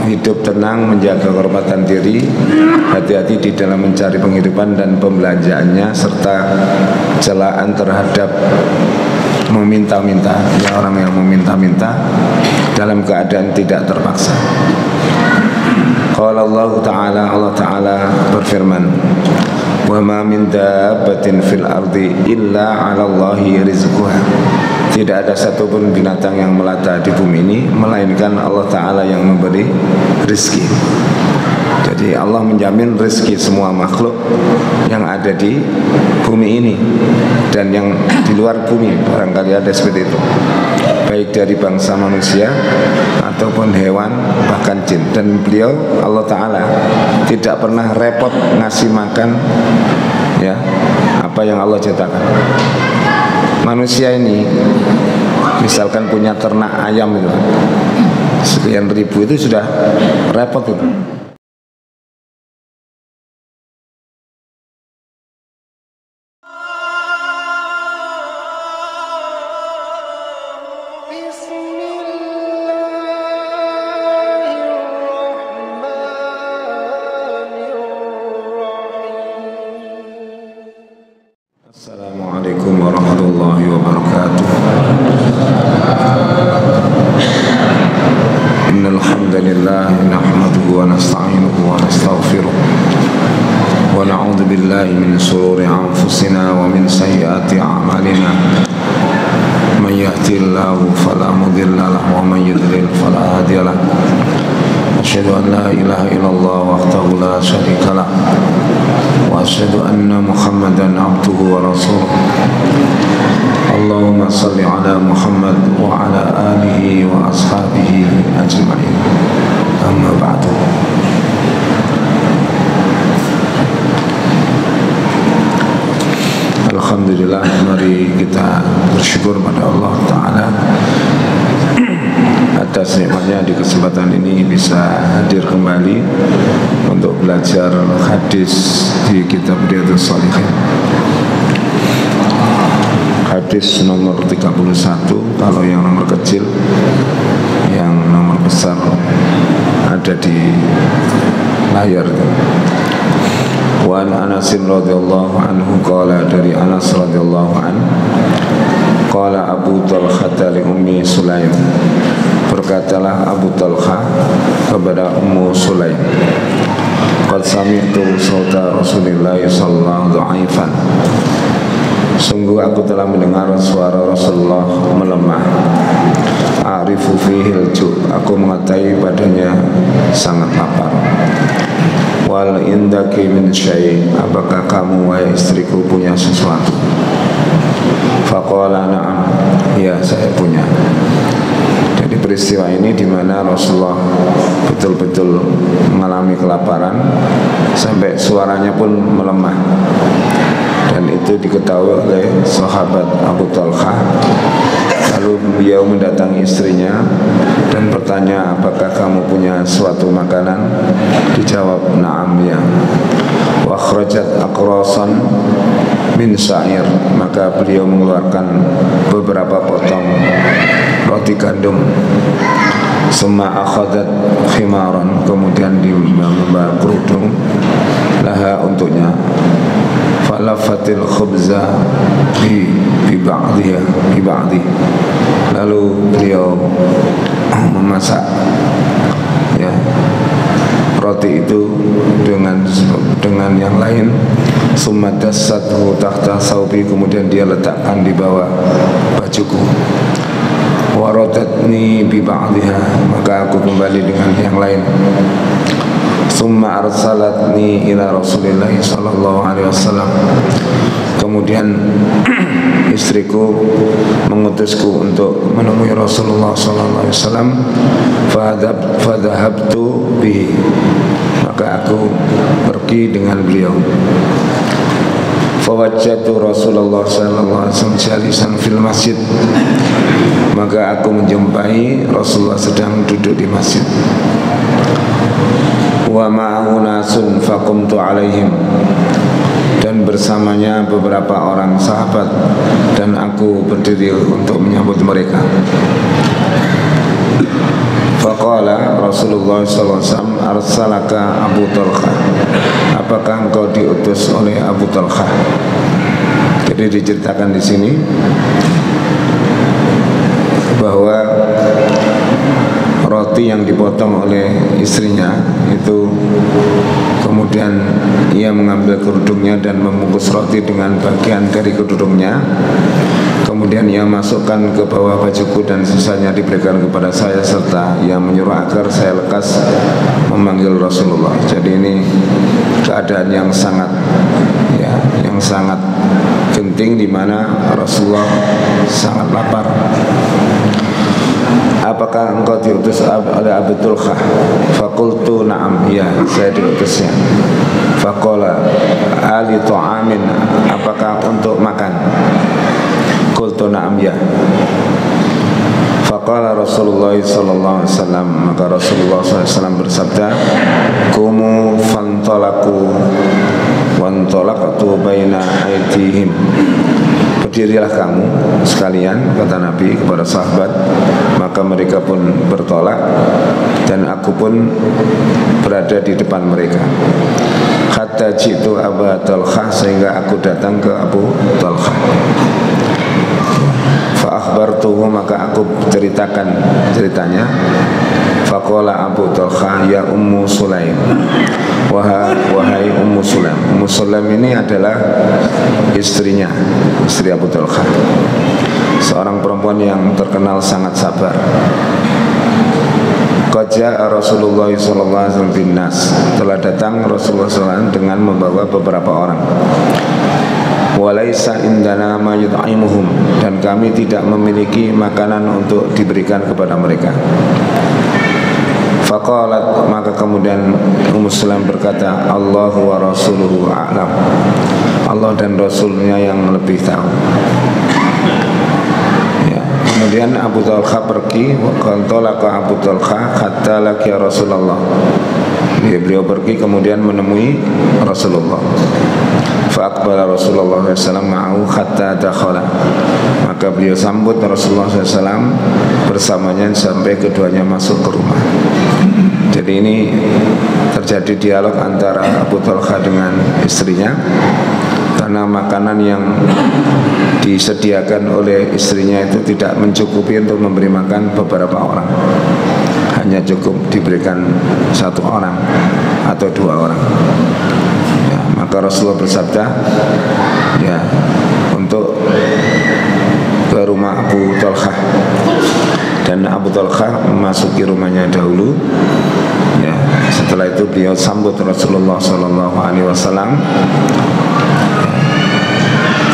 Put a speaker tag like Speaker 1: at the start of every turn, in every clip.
Speaker 1: hidup tenang, menjaga kehormatan diri, hati-hati di dalam mencari penghidupan dan pembelanjaannya, serta celaan terhadap meminta-minta, ya, orang yang meminta-minta dalam keadaan tidak terpaksa. Qala Allah Ta'ala berfirman, wa ma min dabbatin fil ardi illa 'ala Allahi rizquha. Tidak ada satupun binatang yang melata di bumi ini melainkan Allah Ta'ala yang memberi rizki. Jadi Allah menjamin rizki semua makhluk yang ada di bumi ini dan yang di luar bumi, barangkali ada seperti itu, baik dari bangsa manusia ataupun hewan, bahkan jin. Dan beliau Allah Ta'ala tidak pernah repot ngasih makan, ya, apa yang Allah ciptakan. Manusia ini misalkan punya ternak ayam itu sekian ribu, itu sudah repot itu. Assalamualaikum warahmatullahi wabarakatuh. Innal hamdalillah nahmaduhu wa nasta'inuhu wa nastaghfiruh wa na'udzu billahi min shururi anfusina wa min sayyiati a'malina. Man yahdihillahu fala mudilla lahu wa man yudlil fala hadiya lahu. Asyhadu an la ilaha illallah wahdahu la syarika lah wa asyhadu anna Muhammadan abduhu wa rasuluh. Allahumma salli ala Muhammad wa ala alihi wa ashabihi ajma'in. Amma ba'du. Alhamdulillah, mari kita bersyukur pada Allah Ta'ala atas nikmatnya di kesempatan ini bisa hadir kembali untuk belajar hadis di kitab Riyadhus Shalihin. Hadis nomor 31, kalau yang nomor kecil, yang nomor besar ada di layar. Wa an Anas radhiyallahu anhu qala, dari Anas radhiyallahu anhu, qala Abu Talha li Ummi Sulaim, berkatalah Abu Talha kepada Ummu Sulaim, qad sami'tu sauta Rasulillah sallallahu alaihi wasallam, sungguh aku telah mendengar suara Rasulullah melemah. A'rifu fihil ju', aku mengetahui padanya sangat lapar. Wal indaki min syai', apakah kamu wahai istriku punya sesuatu? Faqala na'am, ya saya punya. Jadi peristiwa ini di mana Rasulullah betul-betul mengalami kelaparan sampai suaranya pun melemah. Dan itu diketahui oleh sahabat Abu Talha. Lalu beliau mendatangi istrinya dan bertanya, apakah kamu punya suatu makanan? Dijawab, na'am, ya. Wa akhrajat aqrasan min sa'ir, maka beliau mengeluarkan beberapa potong roti gandum. Summa akhadat khimaran, kemudian membawa kerudung laha untuknya. Falafatil khubza bi ba'dih, lalu beliau memasak, ya, roti itu dengan yang lain. Summa dassathu tahta saubi, kemudian dia letakkan di bawah bajuku. Waradatni bi ba'dihha, maka aku kembali dengan yang lain. Summa arsalatni ila Rasulillah sallallahu alaihi wasallam, kemudian istriku mengutusku untuk menemui Rasulullah sallallahu alaihi wasallam. Fadhahabtu bihi, maka aku pergi dengan beliau. Fawajjatu Rasulullah sallallahu alaihi wasallam jalisan fil masjid, maka aku menjumpai Rasulullah sedang duduk di masjid. Wa ma'ahu nasun faqumtu alaihim, dan bersamanya beberapa orang sahabat dan aku berdiri untuk menyambut mereka. Faqala Rasulullah sallallahu alaihi wasallam, arsalaka Abu Talha, apakah engkau diutus oleh Abu Talha? Jadi diceritakan di sini bahwa roti yang dipotong oleh istrinya itu, kemudian ia mengambil kerudungnya dan membungkus roti dengan bagian dari kerudungnya, kemudian ia masukkan ke bawah bajuku dan sisanya diberikan kepada saya, serta ia menyuruh agar saya lekas memanggil Rasulullah. Jadi ini keadaan yang sangat genting, di mana Rasulullah sangat lapar. Apakah engkau diutus oleh Abu Talha? Fakultu na'am, ya, saya diutusnya. Faqala ali ta'amin, apakah untuk makan? Qultu na'am, ya. Faqala Rasulullah sallallahu alaihi wasallam, maka Rasulullah sallallahu alaihi wasallam bersabda, kumu fantalaku wantalaqtu baina aydihim, berdirilah kamu sekalian, kata Nabi kepada sahabat, maka mereka pun bertolak dan aku pun berada di depan mereka. Hatta jitu Abu Talha, sehingga aku datang ke Abu Talha. Fa akhbartuhu, maka aku ceritakan ceritanya. Faqala Abu Talha, ya Ummu Sulaim, wahai Ummu Sulaim. Ummu Sulaim ini adalah istrinya, istri Abu Talha, seorang perempuan yang terkenal sangat sabar. Qad jaa Rasulullah sallallahu alaihi wasallam bin nas, telah datang Rasulullah sallallahu dengan membawa beberapa orang. Walaisa indana ma yut'imuhum, dan kami tidak memiliki makanan untuk diberikan kepada mereka. Faqalat, maka kemudian Ummu Sulaim berkata, Allahu wa rasuluhu a'lam, Allah dan Rasulnya yang lebih tahu. Ya. Kemudian Abu Talha pergi, waqantolaka Abu Talha hatta laki Rasulullah. Beliau pergi kemudian menemui Rasulullah. Fa'aqbala Rasulullah SAW ma'ahu hatta dakhala, maka beliau sambut Rasulullah SAW bersamanya sampai keduanya masuk ke rumah. Jadi ini terjadi dialog antara Abu Talha dengan istrinya, karena makanan yang disediakan oleh istrinya itu tidak mencukupi untuk memberi makan beberapa orang, hanya cukup diberikan satu orang atau dua orang. Ya, maka Rasulullah bersabda, ya, untuk ke rumah Abu Talha, dan Abu Talha memasuki rumahnya dahulu. Ya, setelah itu beliau sambut Rasulullah sallallahu alaihi wasallam.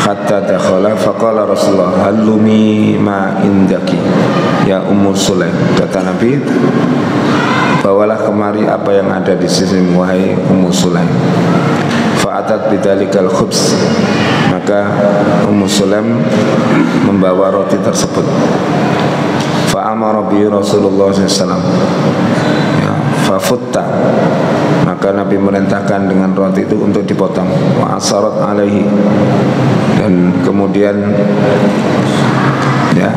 Speaker 1: Hatta dakhala faqala Rasulullah, halumi ma indaki ya Ummu Sulaim, kata Nabi, bawalah kemari apa yang ada di sisimu, wahai Ummu Sulaim. Fa'atat bidzalikal khubz, maka Ummu Sulaim membawa roti tersebut. Fa'amara bi Rasulullah SAW, ya, fafutta, maka Nabi merintahkan dengan roti itu untuk dipotong. Wa asarat alaihi, dan kemudian, ya,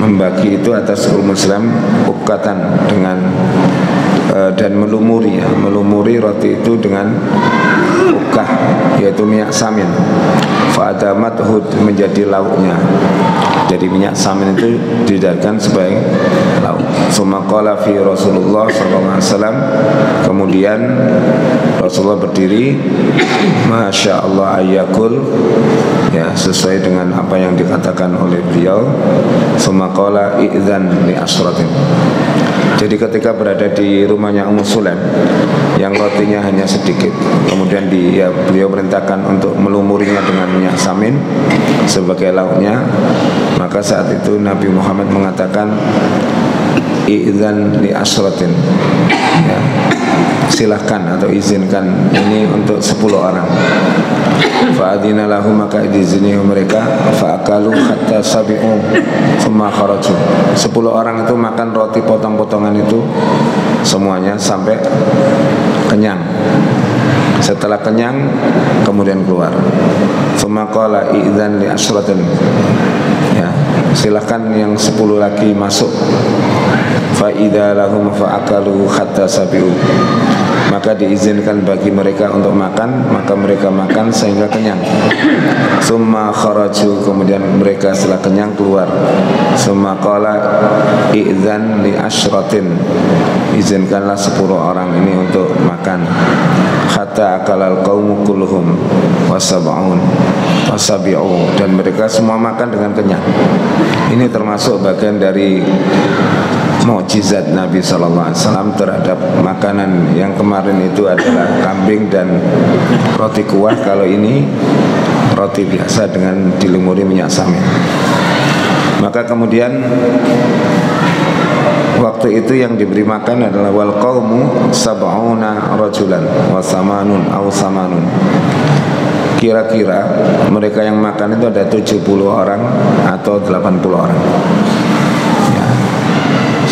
Speaker 1: membagi itu atas Ummu Sulaim ukatan dengan dan melumuri roti itu dengan ukah, yaitu minyak samin. Fa'adamat hud, menjadi lauknya. Jadi minyak samin itu dijadikan sebagai lauk. Sumaqala fi Rasulullah SAW, kemudian Rasulullah berdiri, Masya Allah ayyakul, ya, sesuai dengan apa yang dikatakan oleh beliau. Sumaqala i'dzan li asratin. Jadi ketika berada di rumahnya Ummu Sulaim yang rotinya hanya sedikit, kemudian beliau perintahkan untuk melumurinya dengan minyak samin sebagai lauknya, maka saat itu Nabi Muhammad mengatakan, i'dzan li asratin, ya, silahkan atau izinkan ini untuk 10 orang. Fa'adina lahu, maka diizini mereka. Fa'akalu hatta sabi'u thumma kharaju. 10 orang itu makan roti potong-potongan itu semuanya sampai kenyang. Setelah kenyang kemudian keluar. Thumma qala i'dzan li asratin, ya, silahkan yang 10 lagi masuk. Fa idza lahum fa'akalu hatta sabiu. Maka diizinkan bagi mereka untuk makan, maka mereka makan sehingga kenyang. Summa kharaju, kemudian mereka setelah kenyang keluar. Summa qala i'dzan li asyratin, izinkanlah 10 orang ini untuk makan. Hatta akalal qaumu kulluhum wasab'un wasabi'u, dan mereka semua makan dengan kenyang. Ini termasuk bagian dari mukjizat Nabi SAW terhadap makanan. Yang kemarin itu adalah kambing dan roti kuah, kalau ini roti biasa dengan dilumuri minyak samin. Maka kemudian waktu itu yang diberi makan adalah wal qaumu sab'una rajulan wa samanun aw samanun. Kira-kira mereka yang makan itu ada 70 orang atau 80 orang.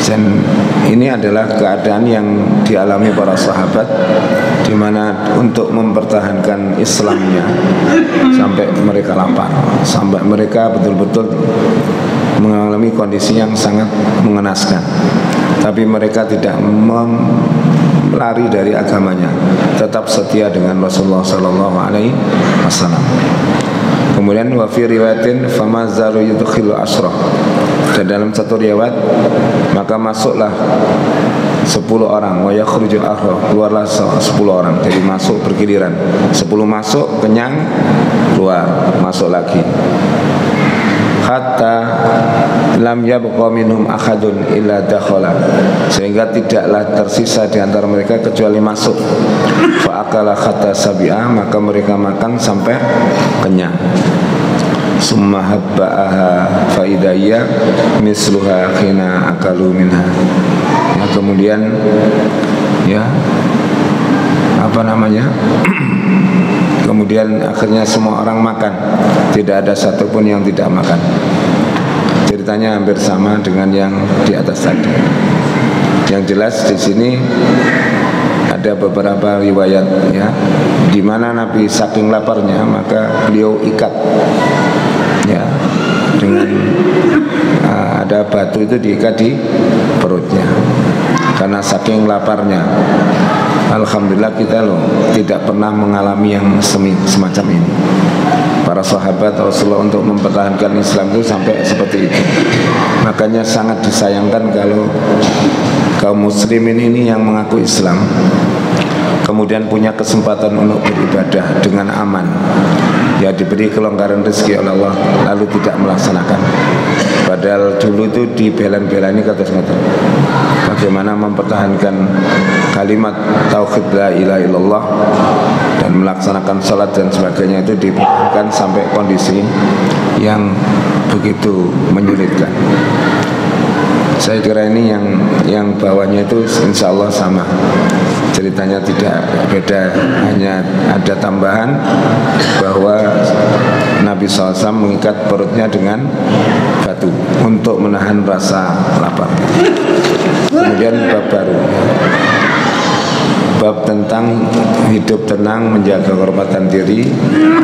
Speaker 1: Dan ini adalah keadaan yang dialami para sahabat, di mana untuk mempertahankan Islamnya sampai mereka lapar, sampai mereka betul-betul mengalami kondisi yang sangat mengenaskan. Tapi mereka tidak lari dari agamanya, tetap setia dengan Rasulullah SAW. Kemudian wa fi riwayatin famazalu yudkhilu asrah, dan dalam satu riwayat maka masuklah 10 orang, wa yakhruju akhra, keluarlah 10 orang. Jadi masuk bergiliran, 10 masuk kenyang, keluar masuk lagi. Hatta lam yabqa minhum ahadun illa dakhala, sehingga tidaklah tersisa di antara mereka kecuali masuk. Fa akala hatta sabi'a, maka mereka makan sampai kenyang. Summa habba'aha fa idaiya misluha khina akalu minha. Nah, kemudian kemudian akhirnya semua orang makan, tidak ada satupun yang tidak makan. Ceritanya hampir sama dengan yang di atas tadi. Yang jelas di sini ada beberapa riwayat di mana Nabi saking laparnya maka beliau ikat dengan ada batu itu diikat di perutnya karena saking laparnya. Alhamdulillah kita tidak pernah mengalami yang semacam ini. Para sahabat Rasulullah untuk mempertahankan Islam itu sampai seperti itu. Makanya sangat disayangkan kalau kaum muslimin ini yang mengaku Islam kemudian punya kesempatan untuk beribadah dengan aman, diberi kelonggaran rezeki oleh Allah, lalu tidak melaksanakan. Padahal dulu itu dibela-belani kata-kata bagaimana mempertahankan kalimat tauhid la ilaha illallah dan melaksanakan salat dan sebagainya, itu dipertahankan sampai kondisi yang begitu menyulitkan. Saya kira ini yang bawahnya itu insya Allah sama. Ceritanya tidak beda, hanya ada tambahan bahwa Nabi SAW mengikat perutnya dengan batu untuk menahan rasa lapar. Kemudian bab baru, bab tentang hidup tenang, menjaga kehormatan diri,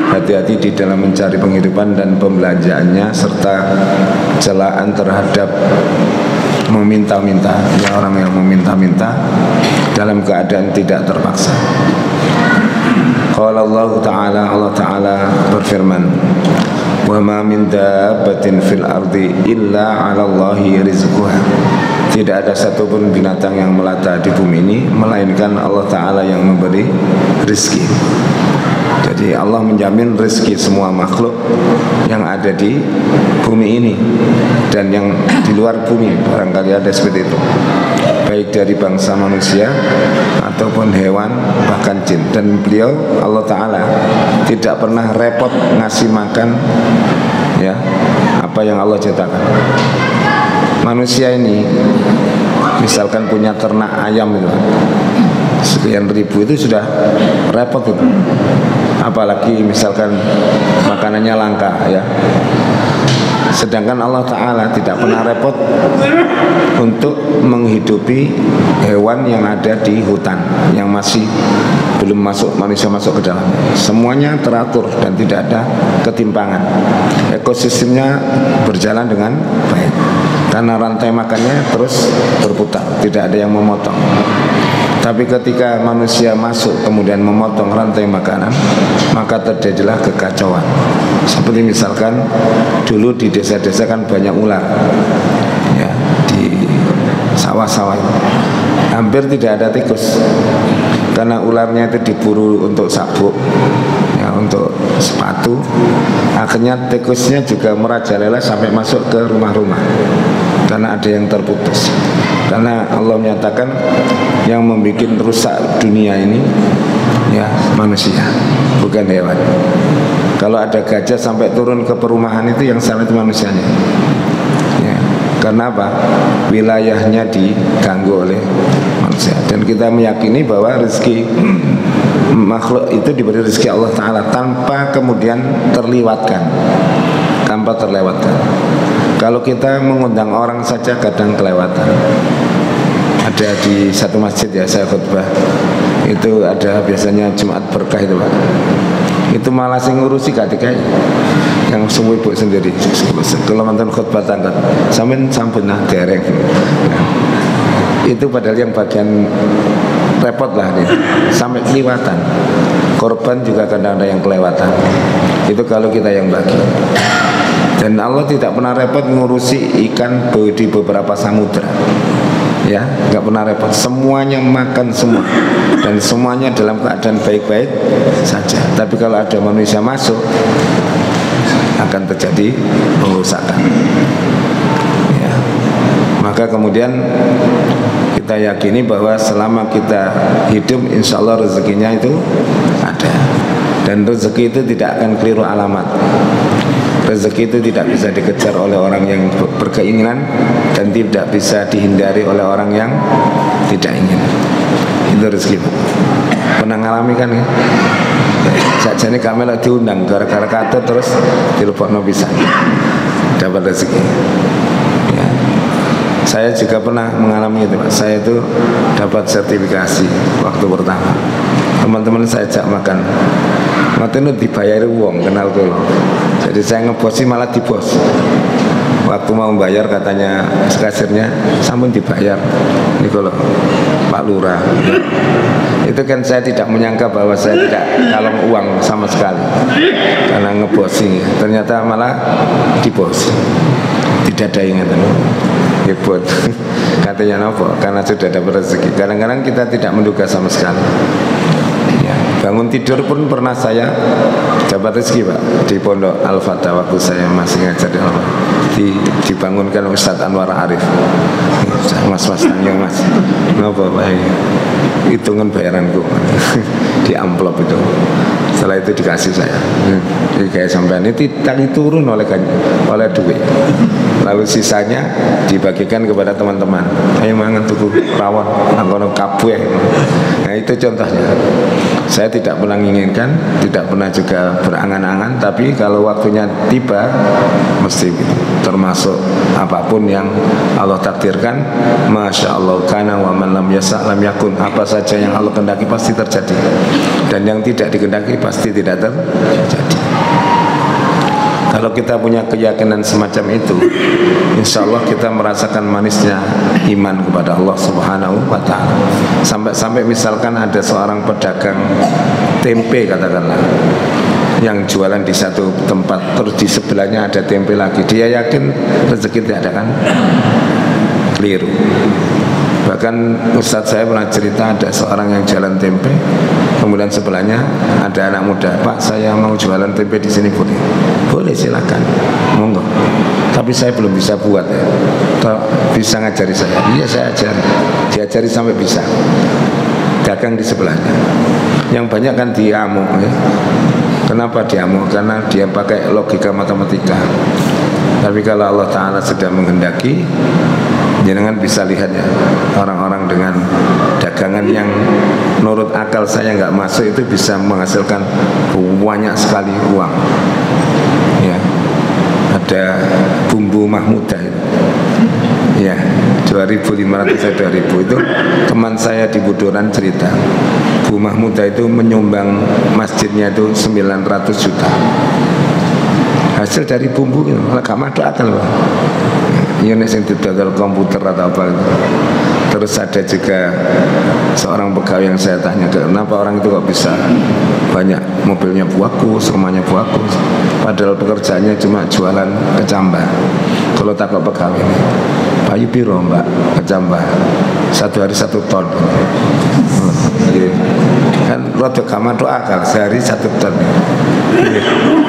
Speaker 1: hati-hati di dalam mencari penghidupan dan pembelanjaannya, serta celaan terhadap meminta-minta, orang yang meminta-minta dalam keadaan tidak terpaksa. Qala Allah Ta'ala berfirman, wa ma min dabbatin fil ardi illa 'ala Allahi rizquha. Tidak ada satupun binatang yang melata di bumi ini melainkan Allah Ta'ala yang memberi rezeki. Jadi Allah menjamin rezeki semua makhluk yang ada di bumi ini dan yang di luar bumi, barangkali ada seperti itu, baik dari bangsa manusia ataupun hewan, bahkan jin. Dan beliau Allah Ta'ala tidak pernah repot ngasih makan apa yang Allah ciptakan. Manusia ini misalkan punya ternak ayam itu sekian ribu, itu sudah repot itu. Apalagi misalkan makanannya langka Sedangkan Allah Ta'ala tidak pernah repot untuk menghidupi hewan yang ada di hutan, yang masih belum masuk, manusia masuk ke dalam. Semuanya teratur dan tidak ada ketimpangan. Ekosistemnya berjalan dengan baik karena rantai makannya terus berputar, tidak ada yang memotong. Tapi ketika manusia masuk kemudian memotong rantai makanan, maka terjadilah kekacauan. Seperti misalkan dulu di desa-desa kan banyak ular, ya, di sawah-sawah hampir tidak ada tikus karena ularnya itu diburu untuk sabuk, ya, untuk sepatu. Akhirnya tikusnya juga merajalela sampai masuk ke rumah-rumah karena ada yang terputus. Karena Allah menyatakan yang membuat rusak dunia ini, ya, manusia, bukan hewan. Kalau ada gajah sampai turun ke perumahan itu yang salah itu manusianya, ya. Karena apa? Wilayahnya diganggu oleh manusia. Dan kita meyakini bahwa rezeki makhluk itu diberi rezeki Allah Ta'ala tanpa kemudian terlewatkan, tanpa terlewatkan. Kalau kita mengundang orang saja kadang kelewatan. Ada di satu masjid, ya, saya khutbah, itu ada biasanya Jumat berkah itu, Pak. Itu malah sing ngurusi katikai yang semua ibu sendiri. Kalau mantan khutbah tangkat sampean sampun nah dereng. Itu padahal yang bagian repot lah nih, sampai kelewatan. Korban juga kadang ada yang kelewatan. Itu kalau kita yang bagi. Dan Allah tidak pernah repot ngurusi ikan di beberapa samudra, ya, nggak pernah repot. Semuanya makan semua dan semuanya dalam keadaan baik-baik saja. Tapi kalau ada manusia masuk, akan terjadi pengerusakan, ya. Maka kemudian kita yakini bahwa selama kita hidup, insya Allah rezekinya itu ada. Dan rezeki itu tidak akan keliru alamat. Rezeki itu tidak bisa dikejar oleh orang yang berkeinginan dan tidak bisa dihindari oleh orang yang tidak ingin. Itu rezeki. Pernah ngalami kan, ya? Saja ini kami lagi diundang gara-gara kata terus dilebokno bisa dapat rezeki, ya. Saya juga pernah mengalami itu, Pak. Saya itu dapat sertifikasi waktu pertama. Teman-teman saya ajak makan, waktu itu dibayari uang, kenal dulu. Jadi saya ngebosi malah dibos. Waktu mau membayar katanya kasirnya, sampun dibayar. Ini kalau Pak Lurah, itu kan saya tidak menyangka bahwa saya tidak kalong uang sama sekali karena ngebosi. Ternyata malah dibos. Tidak ada ingatan. Hebat. Katanya nopo karena sudah dapat rezeki. Kadang-kadang kita tidak menduga sama sekali. Ya, bangun tidur pun pernah saya dapat rezeki, Pak, di Pondok Al-Fatah waktu saya masih ngajar di dibangunkan Ustadz Anwar Arif. Mas tanya, Mas, nopo baik hitungan bayaranku di amplop itu. Setelah itu dikasih saya. Jadi kayak sampean itu tadi turun oleh duit. Lalu sisanya dibagikan kepada teman-teman. Ayo mangan tuku rawon, angkono kabeh. Nah, itu contohnya. Saya tidak pernah menginginkan, tidak pernah juga berangan-angan, tapi kalau waktunya tiba mesti gitu. Termasuk apapun yang Allah takdirkan, Masya Allah, kana wa man lam yasa' lam yakun. Apa saja yang Allah kehendaki pasti terjadi, dan yang tidak dikehendaki pasti tidak terjadi. Kalau kita punya keyakinan semacam itu, insya Allah kita merasakan manisnya iman kepada Allah Subhanahu wa Ta'ala. Sampai-sampai misalkan ada seorang pedagang tempe katakanlah, yang jualan di satu tempat, terus di sebelahnya ada tempe lagi, dia yakin rezeki tidak ada, kan? Keliru. Bahkan Ustadz saya pernah cerita ada seorang yang jualan tempe, kemudian sebelahnya ada anak muda, Pak, saya mau jualan tempe di sini, boleh? Boleh, silakan, monggo. Tapi saya belum bisa buat, ya. Bisa ngajari saya? Iya, saya ajari. Diajari sampai bisa. Dagang di sebelahnya. Yang banyak kan diamuk, ya. Kenapa diamuk? Karena dia pakai logika matematika. Tapi kalau Allah Ta'ala sedang menghendaki, jangan bisa lihat, ya, orang-orang dengan dagangan yang menurut akal saya nggak masuk itu bisa menghasilkan banyak sekali uang, ya. ada bumbu mahmudah itu. Ya, 2.500 atau 2.000 itu teman saya di Budoran cerita, Bu Mahmudah itu menyumbang masjidnya itu 900 juta hasil dari bumbu gitu. Malah gak masuk akal Pak. Ini yang didodol komputer atau apa gitu. Terus ada juga seorang pegawai yang saya tanya, kenapa orang itu kok bisa banyak mobilnya bagus, rumahnya bagus, padahal pekerjaannya cuma jualan kecambah. Kalau takut pegawai ini, bayu piro mbak kecambah, 1 hari 1 ton. Kan rodok gak masuk akal, sehari 1 ton.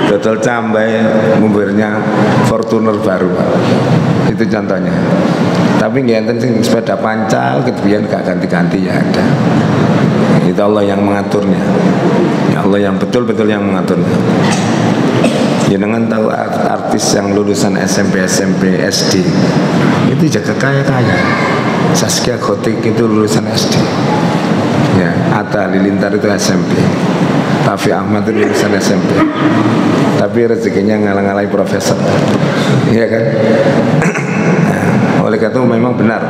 Speaker 1: Dodol cambai mobilnya Fortuner baru Pak. Itu contohnya. Tapi nggak enten sepeda pancal kemudian gak ganti-ganti ya ada. Itu Allah yang mengaturnya. Ya Allah yang betul-betul yang mengaturnya. Jangan tahu artis yang lulusan SMP, SD itu jaga kaya-kaya. Saskia Khotik itu lulusan SD. Ya, Atta Halilintar itu SMP. Raffi Ahmad itu lulusan SMP. Tapi rezekinya ngalang-ngalai profesor. Iya kan? Oleh karena itu memang benar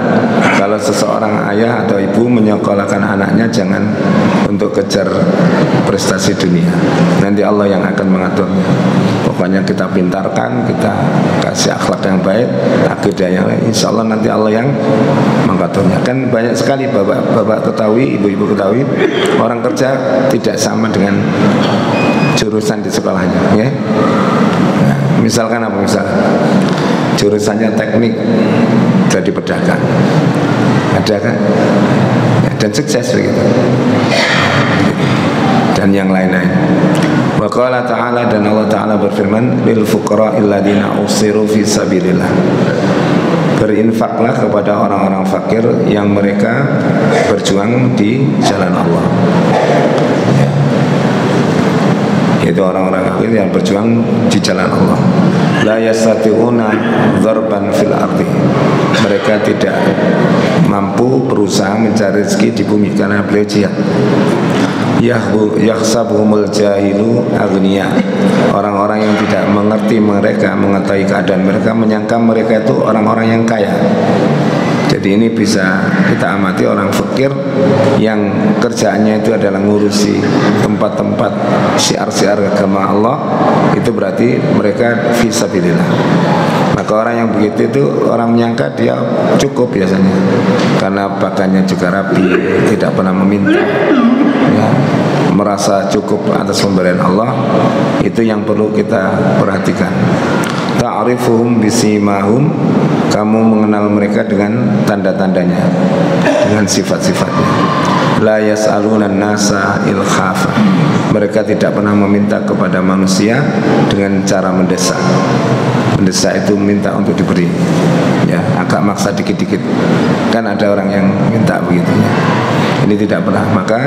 Speaker 1: kalau seseorang ayah atau ibu menyekolahkan anaknya jangan untuk kejar prestasi dunia. Nanti Allah yang akan mengaturnya. Pokoknya kita pintarkan, kita kasih akhlak yang baik, akidah yang baik, insya Allah nanti Allah yang mengaturnya. Kan banyak sekali bapak ketahui, ibu-ibu ketahui, orang kerja tidak sama dengan jurusan di sekolahnya, ya. Nah, misalkan apa jurusannya teknik jadi pedagang, ada kan? Ya, dan sukses begitu. Dan yang lain-lain. Wa qala ta'ala, dan Allah Ta'ala berfirman, lil fuqara'il ladzina usiru fi sabilillah. Berinfaklah kepada orang-orang fakir yang mereka berjuang di jalan Allah. Ya. Itu orang-orang fakir yang berjuang di jalan Allah. La yastati'una dzarban fil ardi. Mereka tidak mampu berusaha mencari rezeki di bumi karena beliau jihad. Yahsabuhumul jahilu aghnia. Orang-orang yang tidak mengerti mereka, mengetahui keadaan mereka, menyangka mereka itu orang-orang yang kaya. Jadi ini bisa kita amati orang fakir yang kerjaannya itu adalah ngurusi tempat-tempat syiar-syiar agama Allah, itu berarti mereka fisabilillah. Maka orang yang begitu itu orang menyangka dia cukup biasanya karena pakaiannya juga rapi, tidak pernah meminta, ya, merasa cukup atas pemberian Allah. Itu yang perlu kita perhatikan. Ta'rifuhum bisimahum, kamu mengenal mereka dengan tanda-tandanya, dengan sifat-sifatnya. La yas'alunan nasa ilkhafa. Mereka tidak pernah meminta kepada manusia dengan cara mendesak. Mendesak itu minta untuk diberi, ya, agak maksa dikit-dikit. Kan ada orang yang minta begitu, ya. Ini tidak pernah. Maka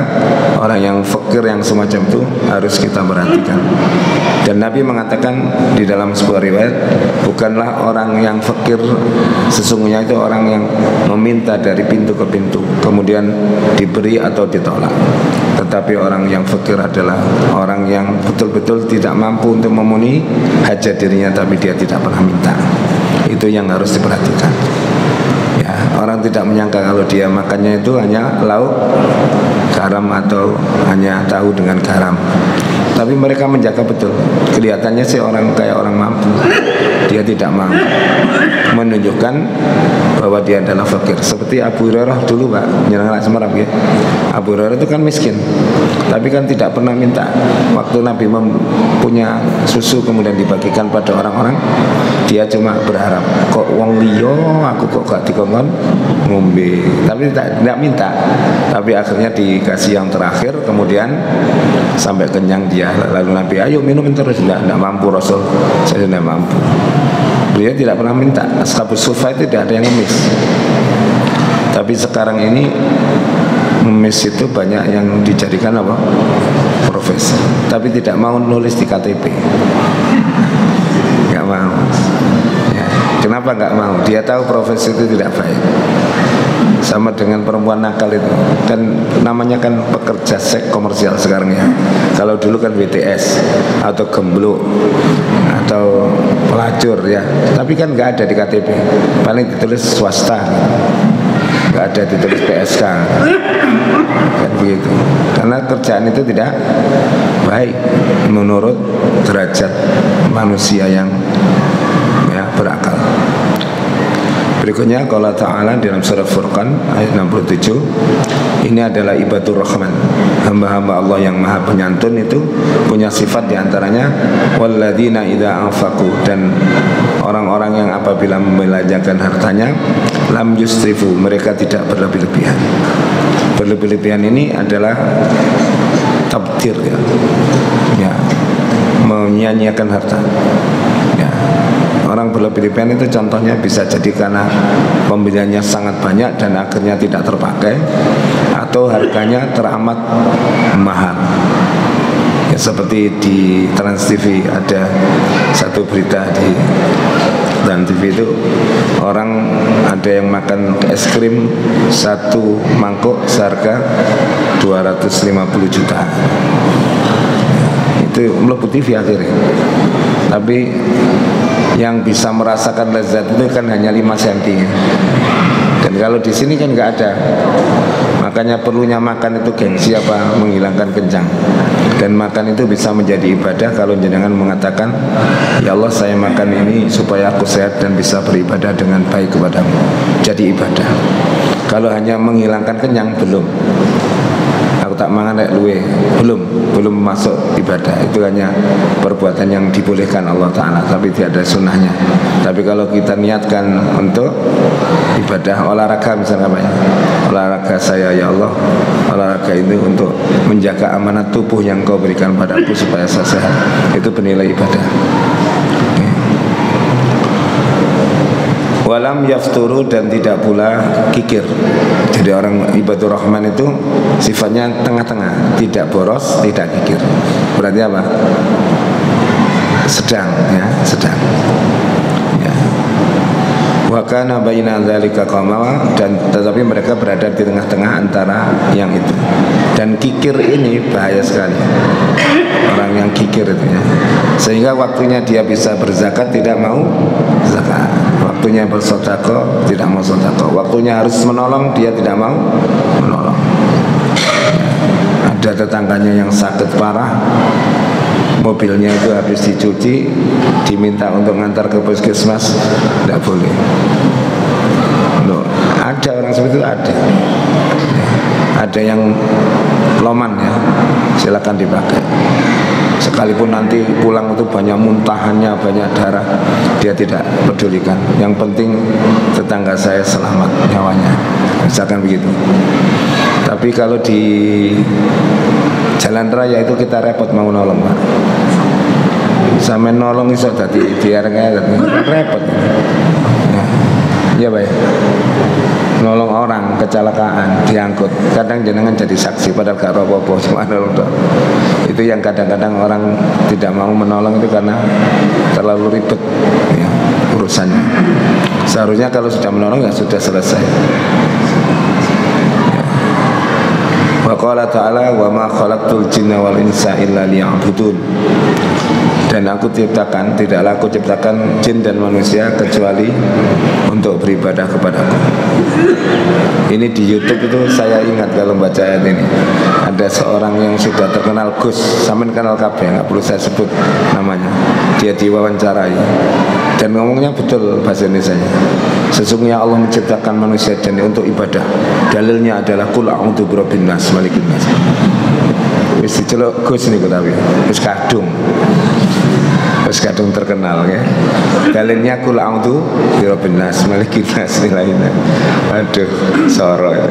Speaker 1: orang yang fakir yang semacam itu harus kita perhatikan. Dan Nabi mengatakan di dalam sebuah riwayat, bukanlah orang yang fakir sesungguhnya itu orang yang meminta dari pintu ke pintu kemudian diberi atau ditolak. Tetapi orang yang fakir adalah orang yang betul-betul tidak mampu untuk memenuhi hajat dirinya, tapi dia tidak pernah minta. Itu yang harus diperhatikan. Ya, orang tidak menyangka kalau dia makannya itu hanya lauk garam atau hanya tahu dengan garam. Tapi mereka menjaga betul. Kelihatannya sih orang kayak orang mampu, dia tidak mampu, menunjukkan bahwa dia adalah fakir. Seperti Abu Hurairah dulu Pak, Nyerang Semarang ya. Abu Hurairah itu kan miskin, tapi kan tidak pernah minta. Waktu Nabi punya susu kemudian dibagikan pada orang-orang, dia cuma berharap, kok wong liyo aku kok gak dikongkon ngombe. Tapi tidak minta. Tapi akhirnya dikasih yang terakhir, kemudian sampai kenyang dia. Lalu Nabi, ayo minum terus. Tidak mampu Rasul, saya tidak mampu. Beliau tidak pernah minta. Ashabus Sufa itu tidak ada yang ngemis. Tapi sekarang ini ngemis itu banyak yang dijadikan apa? Profesi. Tapi tidak mau nulis di KTP. Nggak mau. Ya. Kenapa nggak mau? Dia tahu profesi itu tidak baik. sama dengan perempuan nakal itu. Dan namanya kan pekerja seks komersial sekarang ya. Kalau dulu kan BTS atau gembluk atau pelacur ya. Tapi kan nggak ada di KTP, paling ditulis swasta, nggak ada ditulis PSK kan begitu. Karena kerjaan itu tidak baik menurut derajat manusia yang ya berakal. Berikutnya Allah Ta'ala dalam surah Furqan ayat 67, ini adalah ibadur rahman, hamba-hamba Allah yang maha penyantun itu punya sifat diantaranya walladzina idza anfaqu, dan orang-orang yang apabila membelanjakan hartanya lam yusrifu, mereka tidak berlebih-lebihan. Berlebih-lebihan ini adalah tabdir ya, menyia-nyiakan harta ya. Orang berlebih-lebihan itu contohnya bisa jadi karena pembeliannya sangat banyak dan akhirnya tidak terpakai, atau harganya teramat mahal ya, seperti di Trans TV ada satu berita di Trans TV itu, orang ada yang makan es krim satu mangkuk seharga 250 juta. Itu melebut TV akhirnya. Tapi yang bisa merasakan lezat itu kan hanya 5 cm. Dan kalau di sini kan nggak ada. Makanya perlunya makan itu gengsi apa, menghilangkan kencang. Dan makan itu bisa menjadi ibadah kalau jenengan mengatakan, ya Allah saya makan ini supaya aku sehat dan bisa beribadah dengan baik kepadamu. Jadi ibadah. Kalau hanya menghilangkan kenyang belum. Tak mangan rek luwe, belum masuk ibadah. Itu hanya perbuatan yang dibolehkan Allah Ta'ala, tapi tidak ada sunnahnya. Tapi kalau kita niatkan untuk ibadah olahraga misalnya apa ya, olahraga saya ya Allah, olahraga itu untuk menjaga amanat tubuh yang Kau berikan padaku supaya saya sehat, itu bernilai ibadah. Walam yafturu, dan tidak pula kikir. Jadi orang ibadur rahman itu sifatnya tengah-tengah, tidak boros, tidak kikir. Berarti apa? Sedang ya, sedang ya. Wa kana baina dzalika qamama, dan tetapi mereka berada di tengah-tengah antara yang itu. Dan kikir ini bahaya sekali. Orang yang kikir itu ya. Sehingga waktunya dia bisa berzakat tidak mau zakat, waktunya bersedekah tidak mau sedekah, waktunya harus menolong dia tidak mau menolong. Ada tetangganya yang sakit parah, mobilnya itu habis dicuci, diminta untuk ngantar ke puskesmas, tidak boleh. Loh, ada orang seperti itu, ada yang loman ya, silakan dipakai. Sekalipun nanti pulang itu banyak muntahannya, banyak darah, dia tidak pedulikan. Yang penting tetangga saya selamat nyawanya, misalkan begitu. Tapi kalau di jalan raya itu kita repot mau nolong Pak. Sampai nolong iso tadi diarengnya repot. Ya baik. Nolong orang kecelakaan diangkut, kadang jenengan jadi saksi padahal gak apa-apa, cuma nolong doang. Itu yang kadang-kadang orang tidak mau menolong itu karena terlalu ribet ya, urusannya. Seharusnya kalau sudah menolong ya sudah selesai ya. Wa qala ta'ala wa ma khalaqtul jinna wal insa illa liya'budun. Dan aku ciptakan, tidaklah aku ciptakan jin dan manusia kecuali untuk beribadah kepadaku. Ini di YouTube itu saya ingat kalau baca ayat ini, ada seorang yang sudah terkenal Gus, sampean kenal kabeh, nggak perlu saya sebut namanya. Dia diwawancarai dan ngomongnya betul bahasa Indonesianya. Sesungguhnya Allah menciptakan manusia dan untuk ibadah. Dalilnya adalah qul a'udzu birabbin nas malikin nas. Wis diceluk Gus niku tapi wis kadung. Wis kadung terkenal ya. Dalilnya qul a'udzu birabbin nas malikin nas lainnya. Aduh, soro ya.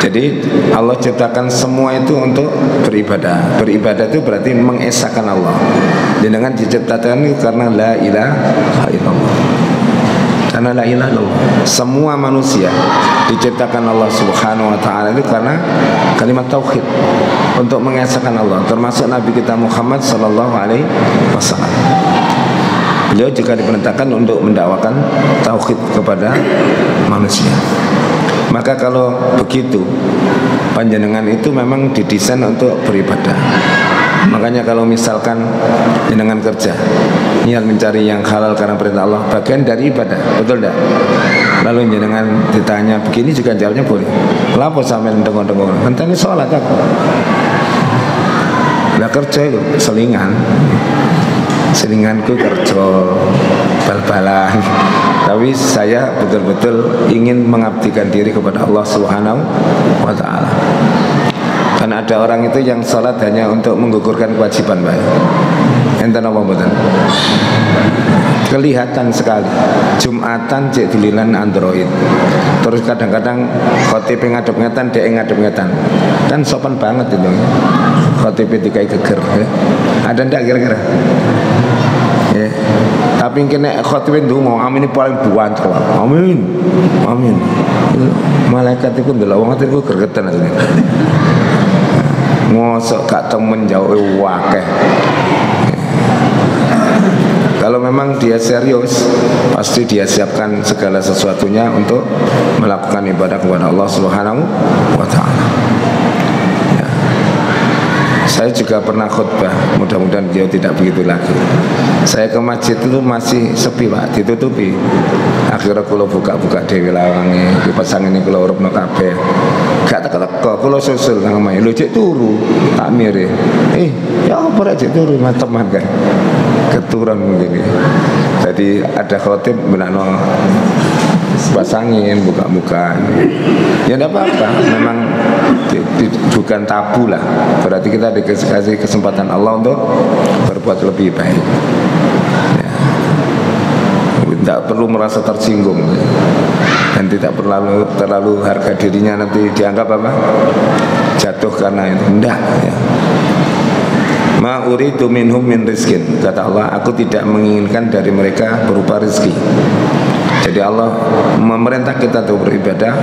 Speaker 1: Jadi Allah ciptakan semua itu untuk beribadah. Beribadah itu berarti mengesahkan Allah. Dan dengan diciptakan itu karena la ilaha illallah. Karena la ilaha illallah. Semua manusia diciptakan Allah Subhanahu wa taala itu karena kalimat tauhid, untuk mengesahkan Allah, termasuk Nabi kita Muhammad sallallahu alaihi wasallam. Beliau juga diperintahkan untuk mendakwakan tauhid kepada manusia. Maka kalau begitu, panjenengan itu memang didesain untuk beribadah. Makanya kalau misalkan jenengan kerja niat mencari yang halal karena perintah Allah, bagian dari ibadah, betul tidak? Lalu jenengan ditanya begini juga jawabnya boleh. Lapo sampean dengo-dengo, ngenteni sholat aku. Lah kerja itu selinganku kerja bal-balan. Tapi saya betul-betul ingin mengabdikan diri kepada Allah Subhanahu wa ta'ala. Karena ada orang itu yang sholat hanya untuk menggugurkan kewajiban, Pak. Enten apa mboten? Kelihatan sekali. Jumatan cek dililan Android. Terus kadang-kadang khotib ngadep ngetan, dek ngadep ngetan. Kan sopan banget itu. Khotib dikai geger. Ya. Ada ndak kira-kira? Ya. Tapi kena khotib ndonga, amin paling buanter. Amin. Amin. Malaikat itu ndelok wong ati ku gregetan asline. Ngosok gak temen jauh wakeh. Kalau memang dia serius, pasti dia siapkan segala sesuatunya untuk melakukan ibadah kepada Allah Subhanahu wa ta'ala. Ya. Saya juga pernah khutbah, mudah-mudahan beliau tidak begitu lagi. Saya ke masjid itu masih sepi, Pak, ditutupi. Akhirnya kalau buka-buka dewi lawange, dipasang ini kalau urupno kabeh. Gak teka-teka, kalau susul nang omahe. Lho cek turu, tak mire. Ya apa rek cek turu teman kan. Keturun begini. Jadi ada khotib benakno pasangin buka-buka. Ya tidak apa-apa, memang bukan tabu lah. Berarti kita dikasih kesempatan Allah untuk berbuat lebih baik. Ya. Tidak perlu merasa tersinggung dan tidak terlalu harga dirinya nanti dianggap apa? Jatuh karena itu. Tidak. Ya. Ma uridu minhum min rizkin, kata Allah, aku tidak menginginkan dari mereka berupa rezeki. Jadi Allah memerintah kita untuk beribadah,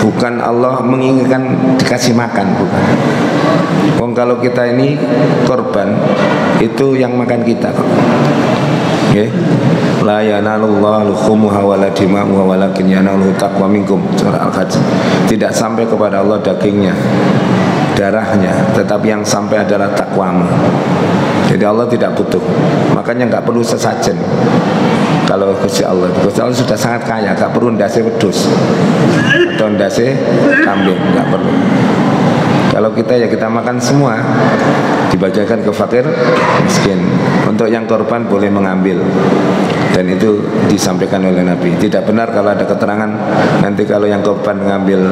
Speaker 1: bukan Allah menginginkan dikasih makan, bukan. Wong kalau kita ini korban, itu yang makan kita kok. Okay. La yanalullahu luhumuha wala dima'uha walakin yanaluhu taqwa minkum, surah Al-Hajj. Tidak sampai kepada Allah dagingnya, darahnya, tetapi yang sampai adalah takwamu. Jadi Allah tidak butuh, makanya nggak perlu sesajen. Kalau Gusti Allah sudah sangat kaya, nggak perlu ndase wedhus atau ndase kambing, nggak perlu. Kalau kita ya kita makan semua, dibagikan ke fakir miskin. Untuk yang korban boleh mengambil, dan itu disampaikan oleh Nabi. Tidak benar kalau ada keterangan nanti kalau yang korban mengambil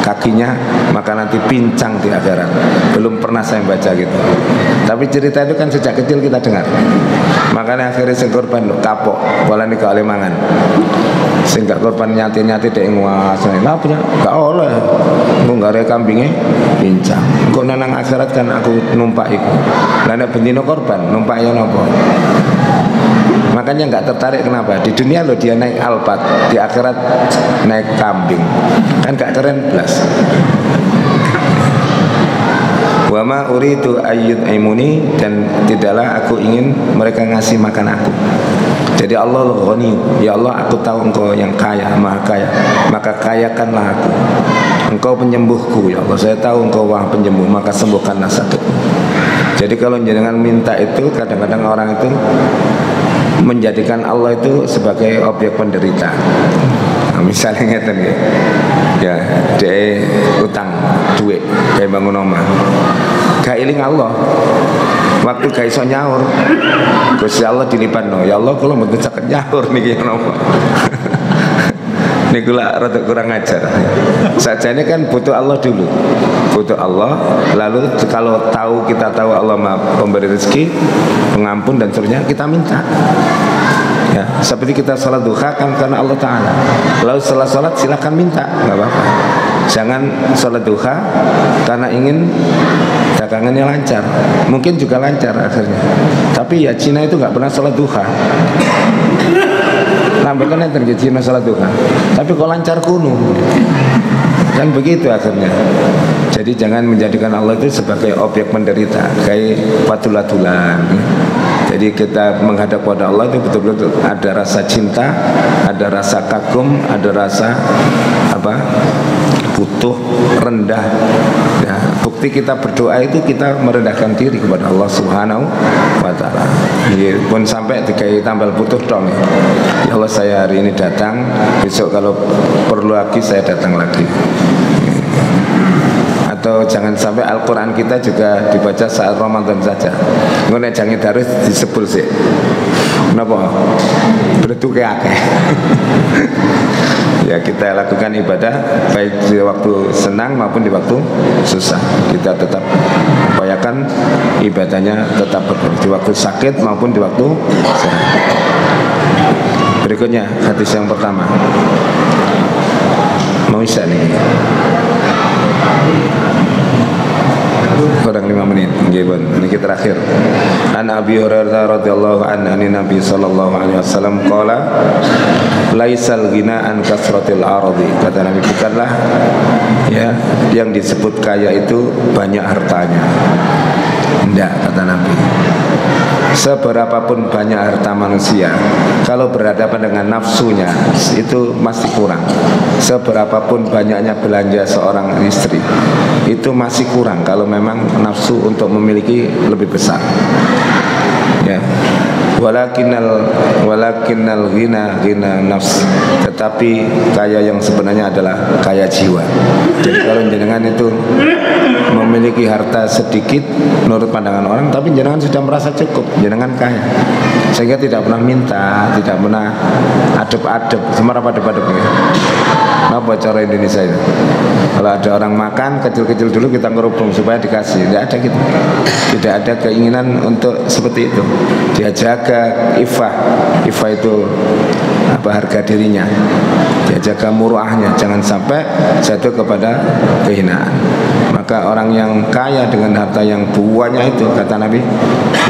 Speaker 1: kakinya maka nanti pincang di akhirat. Belum pernah saya baca gitu. Tapi cerita itu kan sejak kecil kita dengar. Makanya akhirnya sing korban kapok, walane gak oleh mangan. Sing gak korban nyati-nyati dek nguasane. Lah punya gak oleh. Engko gak ada kambingnya pincang. Engko nang akhirat kan aku numpak iku. Lah nek bendino korban numpak ya napa? Makanya nggak tertarik, kenapa? Di dunia lo dia naik Alphard, di akhirat naik kambing, kan gak keren belas. Wa ma uridu ayyud'imuni, dan tidaklah aku ingin mereka ngasih makan aku. Jadi Allah Ghani, ya Allah aku tahu engkau yang kaya, maha kaya, maka kayakanlah aku. Engkau penyembuhku, ya Allah, saya tahu engkau maha penyembuh, maka sembuhkanlah sakitku. Jadi kalau jangan minta itu, kadang-kadang orang itu menjadikan Allah itu sebagai objek penderita. Nah, misalnya ngeten ya, dia utang duit kayak bangun omah, gak iling Allah. Waktu gak iso nyaur, Gusti Allah dilipatno, ya Allah kalau mboten saged nyaur niki napa. Niku lah rada kurang ajar. Sajane kan butuh Allah dulu. Butuh Allah, lalu kalau kita tahu Allah Maha pemberi rezeki, pengampun dan seterusnya, kita minta. Ya, seperti kita sholat duha kan karena Allah Ta'ala. Lalu setelah sholat silakan minta, nggak apa-apa. Jangan sholat duha karena ingin dagangannya lancar. Mungkin juga lancar akhirnya, tapi ya Cina itu nggak pernah sholat duha. Lambat kan yang Cina sholat duha, tapi kok lancar kuno. Kan begitu akhirnya. Jadi jangan menjadikan Allah itu sebagai objek menderita, kayak patulatulan. Jadi Jadi kita menghadap pada Allah itu betul-betul ada rasa cinta, ada rasa kagum, ada rasa butuh, rendah. Ya, bukti kita berdoa itu kita merendahkan diri kepada Allah Subhanahu wa taala. Pun sampai dikai tambal butuh dong. Ya Allah, saya hari ini datang, besok kalau perlu lagi saya datang lagi. Atau jangan sampai Al-Quran kita juga dibaca saat Ramadan saja. Ngono jangan harus disebut sih. Kenapa? Bertuke akeh. Ya, kita lakukan ibadah baik di waktu senang maupun di waktu susah. Kita tetap upayakan ibadahnya tetap di waktu sakit maupun di waktu sehat. Berikutnya hadis yang pertama. Mau isya nih. Kurang 5 menit. Ini kita terakhir. An Abi Hurairah radhiyallahu anhu Nabi sallallahu alaihi wasallam qala laisal ghina an kasratil ardi. Kata Nabi, bukanlah ya yang disebut kaya itu banyak hartanya. Tidak, kata Nabi. Seberapapun banyak harta manusia, kalau berhadapan dengan nafsunya itu masih kurang. Seberapapun banyaknya belanja seorang istri, itu masih kurang kalau memang nafsu untuk memiliki lebih besar. Ya. Walakinnal ghina nafs. Tetapi kaya yang sebenarnya adalah kaya jiwa. Jadi kalau jenengan itu memiliki harta sedikit menurut pandangan orang, tapi jenengan sudah merasa cukup, jenengan kaya, sehingga tidak pernah minta, tidak pernah adep-adep, semarap adep-adep ya. Apa cara Indonesia itu? Kalau ada orang makan kecil-kecil dulu kita ngerubung supaya dikasih. Tidak ada gitu. Tidak ada keinginan untuk seperti itu. Dia jaga ifah. Ifah itu harga dirinya. Dia jaga muruahnya, jangan sampai jatuh kepada kehinaan. Maka orang yang kaya dengan harta yang banyak itu, kata Nabi,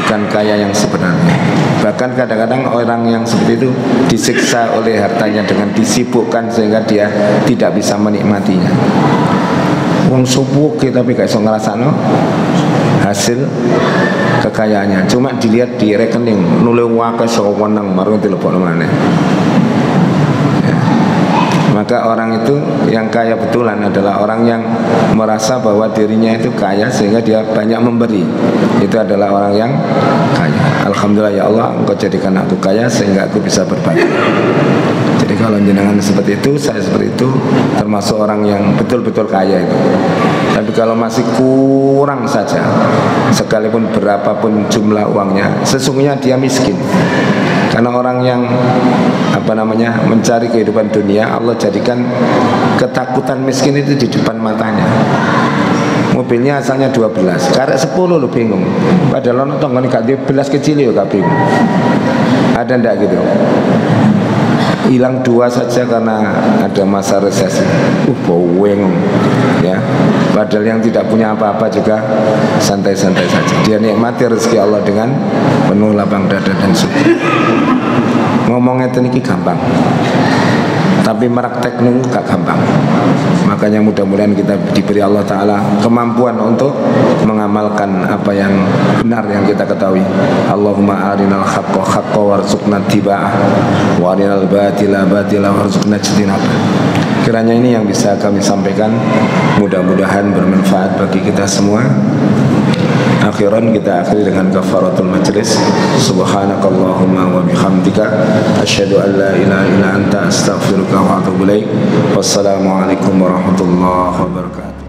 Speaker 1: bukan kaya yang sebenarnya. Bahkan kadang-kadang orang yang seperti itu disiksa oleh hartanya dengan disibukkan sehingga dia tidak bisa menikmatinya. Wong subuh kita tapi gak iso ngrasakno hasil kekayaannya. Cuma dilihat di rekening nule wae sewenang marung dilebokno maneh. Maka orang itu yang kaya betulan adalah orang yang merasa bahwa dirinya itu kaya sehingga dia banyak memberi. Itu adalah orang yang kaya. Alhamdulillah ya Allah, Engkau jadikan aku kaya sehingga aku bisa berbagi. Jadi kalau jenengan seperti itu, saya seperti itu, termasuk orang yang betul-betul kaya itu. Tapi kalau masih kurang saja, sekalipun berapapun jumlah uangnya, sesungguhnya dia miskin. Karena orang yang mencari kehidupan dunia, Allah jadikan ketakutan miskin itu di depan matanya. Mobilnya asalnya 12, karek 10 lo bingung. Padahal ono tonggone gak 12 kecil yo gak bingung. Ada ndak gitu? Hilang 2 saja karena ada masa resesi. Baweng ya. Padahal yang tidak punya apa-apa juga santai-santai saja. Dia nikmati rezeki Allah dengan penuh lapang dada dan syukur. Ngomongnya itu gampang, tapi merakteknya gak gampang. Makanya mudah-mudahan kita diberi Allah Ta'ala kemampuan untuk mengamalkan apa yang benar yang kita ketahui. Allahumma arinal haqqa haqqa warzuqna tiba'ah wa arinal batila batila warzuqna ijtinabah. Kiranya ini yang bisa kami sampaikan, mudah-mudahan bermanfaat bagi kita semua. Akhiran kita akhiri dengan kafaratul majlis. Subhanakallahumma wa bihamdika asyhadu an la ilaha illa anta astaghfiruka wa atubu ilaik. Wassalamualaikum warahmatullahi wabarakatuh.